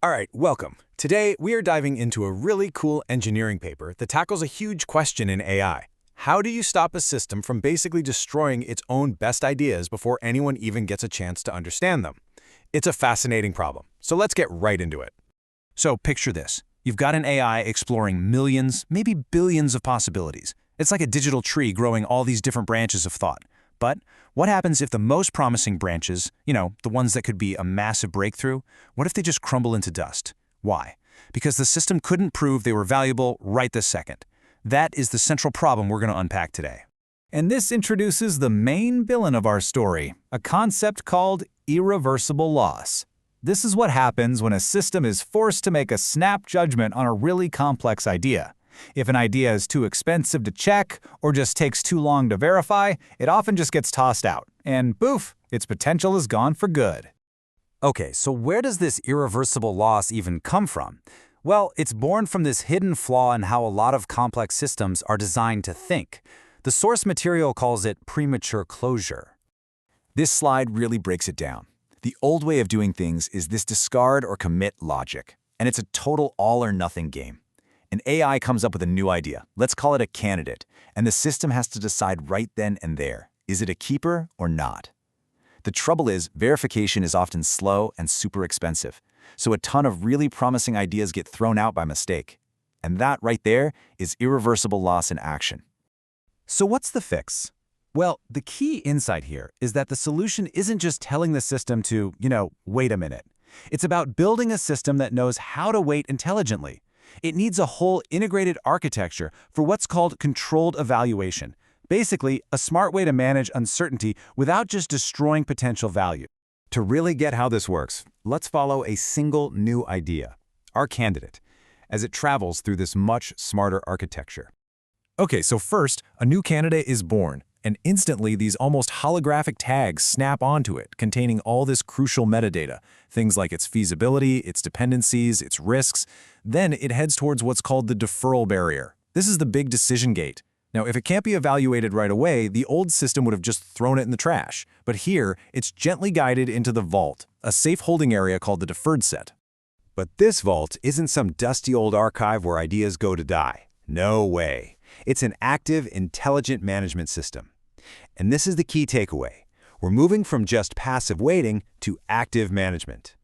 All right, welcome. Today, we are diving into a really cool engineering paper that tackles a huge question in AI. How do you stop a system from basically destroying its own best ideas before anyone even gets a chance to understand them? It's a fascinating problem, so let's get right into it. So picture this. You've got an AI exploring millions, maybe billions of possibilities. It's like a digital tree growing all these different branches of thought. But what happens if the most promising branches, the ones that could be a massive breakthrough, what if they just crumble into dust? Why? Because the system couldn't prove they were valuable right this second. That is the central problem we're going to unpack today. And this introduces the main villain of our story, a concept called irreversible loss. This is what happens when a system is forced to make a snap judgment on a really complex idea. If an idea is too expensive to check or just takes too long to verify, it often just gets tossed out, and poof, its potential is gone for good. Okay, so where does this irreversible loss even come from? Well, it's born from this hidden flaw in how a lot of complex systems are designed to think. The source material calls it premature closure. This slide really breaks it down. The old way of doing things is this discard or commit logic, and it's a total all-or-nothing game. An AI comes up with a new idea, let's call it a candidate, and the system has to decide right then and there, is it a keeper or not? The trouble is, verification is often slow and super expensive, so a ton of really promising ideas get thrown out by mistake. And that right there is irreversible loss in action. So what's the fix? Well, the key insight here is that the solution isn't just telling the system to, wait a minute. It's about building a system that knows how to wait intelligently. It needs a whole integrated architecture for what's called controlled evaluation. Basically, a smart way to manage uncertainty without just destroying potential value. To really get how this works, let's follow a single new idea, our candidate, as it travels through this much smarter architecture. Okay, so first, a new candidate is born, and instantly these almost holographic tags snap onto it, containing all this crucial metadata, things like its feasibility, its dependencies, its risks. Then it heads towards what's called the deferral barrier. This is the big decision gate. Now, if it can't be evaluated right away, the old system would have just thrown it in the trash. But here, it's gently guided into the vault, a safe holding area called the deferred set. But this vault isn't some dusty old archive where ideas go to die. No way. It's an active, intelligent management system. And this is the key takeaway. We're moving from just passive waiting to active management.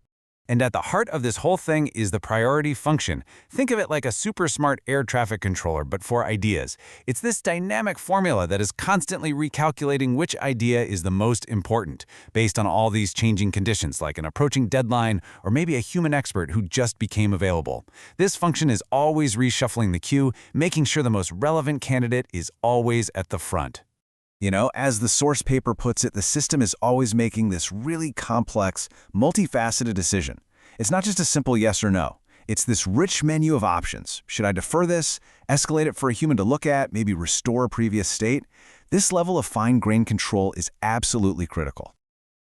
And at the heart of this whole thing is the priority function. Think of it like a super smart air traffic controller, but for ideas. It's this dynamic formula that is constantly recalculating which idea is the most important, based on all these changing conditions like an approaching deadline or maybe a human expert who just became available. This function is always reshuffling the queue, making sure the most relevant candidate is always at the front. As the source paper puts it, the system is always making this really complex, multifaceted decision. It's not just a simple yes or no. It's this rich menu of options. Should I defer this, escalate it for a human to look at, maybe restore a previous state? This level of fine-grained control is absolutely critical.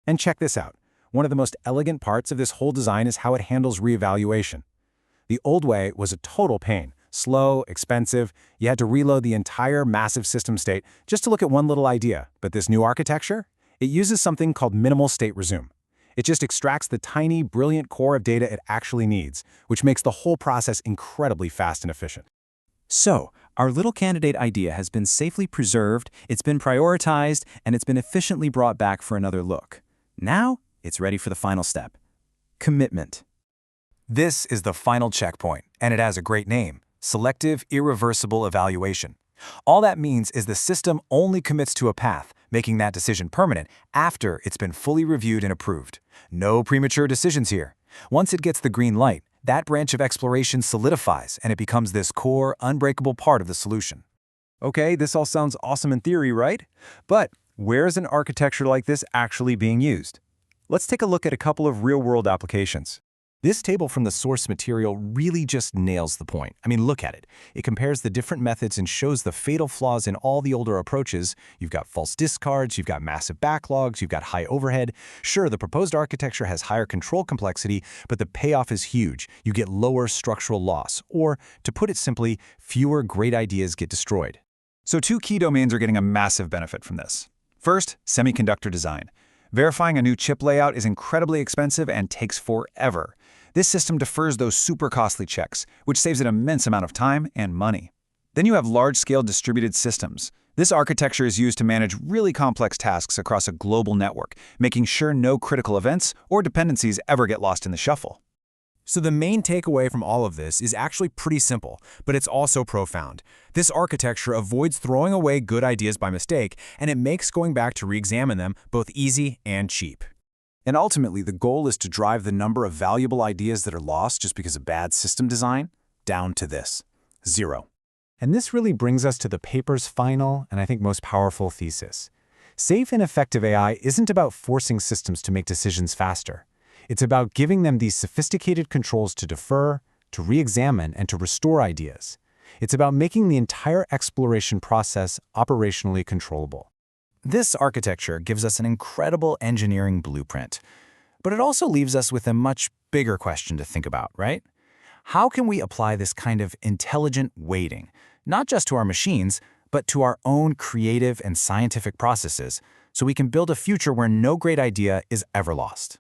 And check this out. One of the most elegant parts of this whole design is how it handles reevaluation. The old way was a total pain. Slow, expensive. You had to reload the entire massive system state just to look at one little idea. But this new architecture? It uses something called minimal state resume. It just extracts the tiny, brilliant core of data it actually needs, which makes the whole process incredibly fast and efficient. So, our little candidate idea has been safely preserved, it's been prioritized, and it's been efficiently brought back for another look. Now, it's ready for the final step. Commitment. This is the final checkpoint, and it has a great name. Selective irreversible evaluation. All that means is the system only commits to a path, making that decision permanent after it's been fully reviewed and approved. No premature decisions here. Once it gets the green light, that branch of exploration solidifies and it becomes this core, unbreakable part of the solution. Okay, this all sounds awesome in theory, right? But where is an architecture like this actually being used? Let's take a look at a couple of real-world applications. This table from the source material really just nails the point. I mean, look at it. It compares the different methods and shows the fatal flaws in all the older approaches. You've got false discards, you've got massive backlogs, you've got high overhead. Sure, the proposed architecture has higher control complexity, but the payoff is huge. You get lower structural loss, or, to put it simply, fewer great ideas get destroyed. So two key domains are getting a massive benefit from this. First, semiconductor design. Verifying a new chip layout is incredibly expensive and takes forever. This system defers those super costly checks, which saves an immense amount of time and money. Then you have large-scale distributed systems. This architecture is used to manage really complex tasks across a global network, making sure no critical events or dependencies ever get lost in the shuffle. So the main takeaway from all of this is actually pretty simple, but it's also profound. This architecture avoids throwing away good ideas by mistake, and it makes going back to re-examine them both easy and cheap. And ultimately, the goal is to drive the number of valuable ideas that are lost just because of bad system design down to this: 0. And this really brings us to the paper's final and I think most powerful thesis. Safe and effective AI isn't about forcing systems to make decisions faster. It's about giving them these sophisticated controls to defer, to re-examine, and to restore ideas. It's about making the entire exploration process operationally controllable. This architecture gives us an incredible engineering blueprint, but it also leaves us with a much bigger question to think about, right? How can we apply this kind of intelligent weighting, not just to our machines, but to our own creative and scientific processes, so we can build a future where no great idea is ever lost?